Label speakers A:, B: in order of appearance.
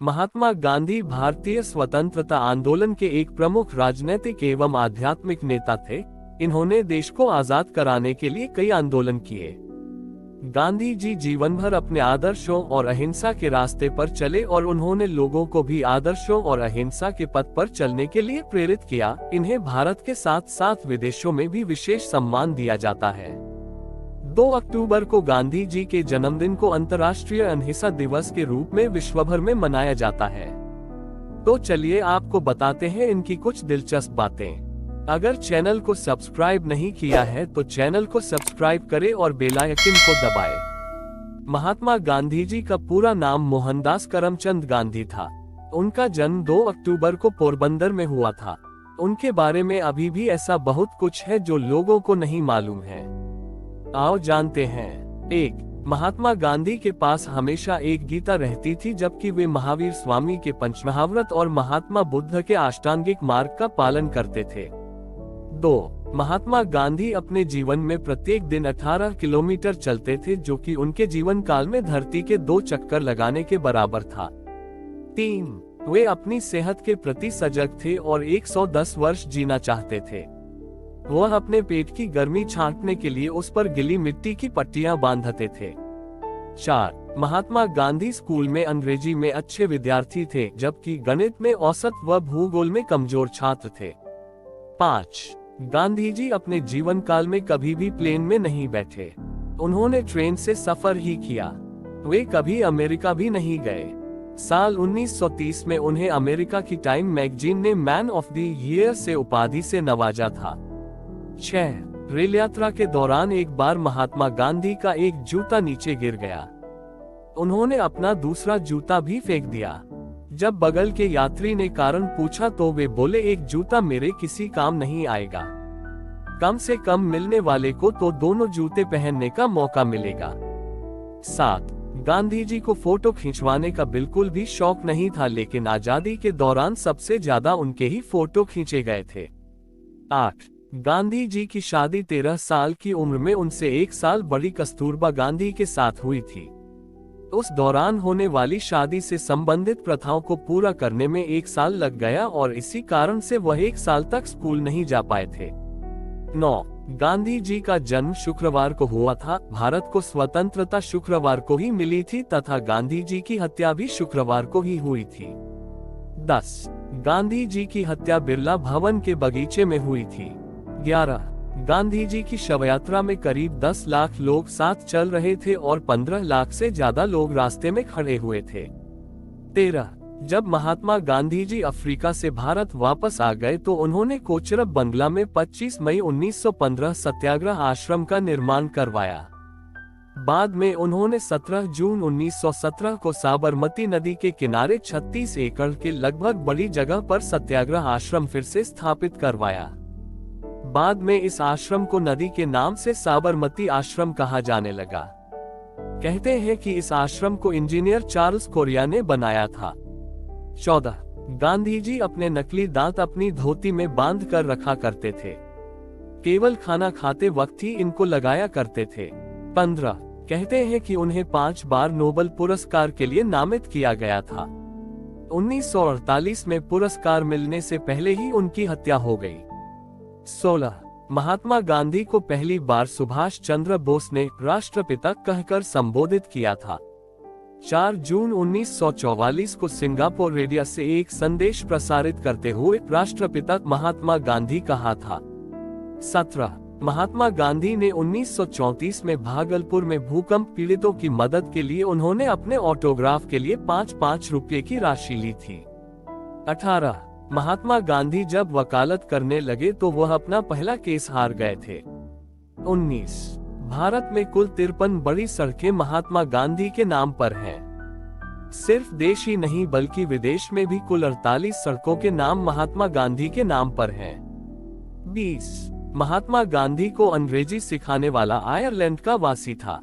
A: महात्मा गांधी भारतीय स्वतंत्रता आंदोलन के एक प्रमुख राजनीतिक एवं आध्यात्मिक नेता थे। इन्होंने देश को आजाद कराने के लिए कई आंदोलन किए। गांधी जी जीवन भर अपने आदर्शों और अहिंसा के रास्ते पर चले और उन्होंने लोगों को भी आदर्शों और अहिंसा के पथ पर चलने के लिए प्रेरित किया। इन्हें भारत के साथ साथ विदेशों में भी विशेष सम्मान दिया जाता है। 2 अक्टूबर को गांधी जी के जन्मदिन को अंतर्राष्ट्रीय अहिंसा दिवस के रूप में विश्व भर में मनाया जाता है। तो चलिए आपको बताते हैं इनकी कुछ दिलचस्प बातें। अगर चैनल को सब्सक्राइब नहीं किया है तो चैनल को सब्सक्राइब करें और बेल आइकन को दबाएं। महात्मा गांधी जी का पूरा नाम मोहनदास करमचंद गांधी था। उनका जन्म 2 अक्टूबर को पोरबंदर में हुआ था। उनके बारे में अभी भी ऐसा बहुत कुछ है जो लोगों को नहीं मालूम है। आओ जानते हैं। 1. महात्मा गांधी के पास हमेशा एक गीता रहती थी, जबकि वे महावीर स्वामी के पंचमहाव्रत और महात्मा बुद्ध के अष्टांगिक मार्ग का पालन करते थे। 2. महात्मा गांधी अपने जीवन में प्रत्येक दिन 18 किलोमीटर चलते थे, जो कि उनके जीवन काल में धरती के 2 चक्कर लगाने के बराबर था। 3. वे अपनी सेहत के प्रति सजग थे और 110 वर्ष जीना चाहते थे। वह अपने पेट की गर्मी छांटने के लिए उस पर गिली मिट्टी की पट्टियां बांधते थे। 4. महात्मा गांधी स्कूल में अंग्रेजी में अच्छे विद्यार्थी थे, जबकि गणित में औसत व भूगोल में कमजोर छात्र थे। 5. गांधी जी अपने जीवन काल में कभी भी प्लेन में नहीं बैठे। उन्होंने ट्रेन से सफर ही किया। वे कभी अमेरिका भी नहीं गए। साल 1930 में उन्हें अमेरिका की टाइम मैगजीन ने मैन ऑफ द ईयर से उपाधि से नवाजा था। 6. रेल यात्रा के दौरान एक बार महात्मा गांधी का एक जूता नीचे गिर गया। उन्होंने अपना दूसरा जूता भी फेंक दिया। जब बगल के यात्री ने कारण पूछा तो वे बोले, एक जूता मेरे किसी काम नहीं आएगा। कम से कम मिलने वाले को तो दोनों जूते पहनने का मौका मिलेगा। 7. गांधी जी को फोटो खिंचवाने का बिल्कुल भी शौक नहीं था, लेकिन आजादी के दौरान सबसे ज्यादा उनके ही फोटो खींचे गए थे। 8. गांधी जी की शादी 13 साल की उम्र में उनसे 1 साल बड़ी कस्तूरबा गांधी के साथ हुई थी। उस दौरान होने वाली शादी से संबंधित प्रथाओं को पूरा करने में 1 साल लग गया और इसी कारण से वह 1 साल तक स्कूल नहीं जा पाए थे। 9. गांधी जी का जन्म शुक्रवार को हुआ था। भारत को स्वतंत्रता शुक्रवार को ही मिली थी तथा गांधी जी की हत्या भी शुक्रवार को ही हुई थी। 10. गांधी जी की हत्या बिरला भवन के बगीचे में हुई थी। 11. गांधी जी की शवयात्रा में करीब 10 लाख लोग साथ चल रहे थे और 15 लाख से ज्यादा लोग रास्ते में खड़े हुए थे। 13. जब महात्मा गांधी जी अफ्रीका से भारत वापस आ गए तो उन्होंने कोचरब बंगला में 25 मई 1915 सत्याग्रह आश्रम का निर्माण करवाया। बाद में उन्होंने 17 जून 1917 को साबरमती नदी के किनारे 36 एकड़ के लगभग बड़ी जगह पर सत्याग्रह आश्रम फिर से स्थापित करवाया। बाद में इस आश्रम को नदी के नाम से साबरमती आश्रम कहा जाने लगा। कहते हैं कि इस आश्रम को इंजीनियर चार्ल्स कोरिया ने बनाया था। 14. गांधी जी अपने नकली दांत अपनी धोती में बांध कर रखा करते थे। केवल खाना खाते वक्त ही इनको लगाया करते थे। 15. कहते हैं कि उन्हें 5 बार नोबेल पुरस्कार के लिए नामित किया गया था। 1948 में पुरस्कार मिलने से पहले ही उनकी हत्या हो गई। 16. महात्मा गांधी को पहली बार सुभाष चंद्र बोस ने राष्ट्रपिता कहकर संबोधित किया था। 4 जून 1944 को सिंगापुर रेडियो से एक संदेश प्रसारित करते हुए राष्ट्रपिता महात्मा गांधी कहा था। 17. महात्मा गांधी ने 1934 में भागलपुर में भूकंप पीड़ितों की मदद के लिए उन्होंने अपने ऑटोग्राफ के लिए 5-5 रुपये की राशि ली थी। 18. महात्मा गांधी जब वकालत करने लगे तो वह अपना पहला केस हार गए थे। 19. भारत में कुल 53 बड़ी सड़कें महात्मा गांधी के नाम पर हैं। सिर्फ देश ही नहीं बल्कि विदेश में भी कुल 48 सड़कों के नाम महात्मा गांधी के नाम पर हैं। 20. महात्मा गांधी को अंग्रेजी सिखाने वाला आयरलैंड का वासी था।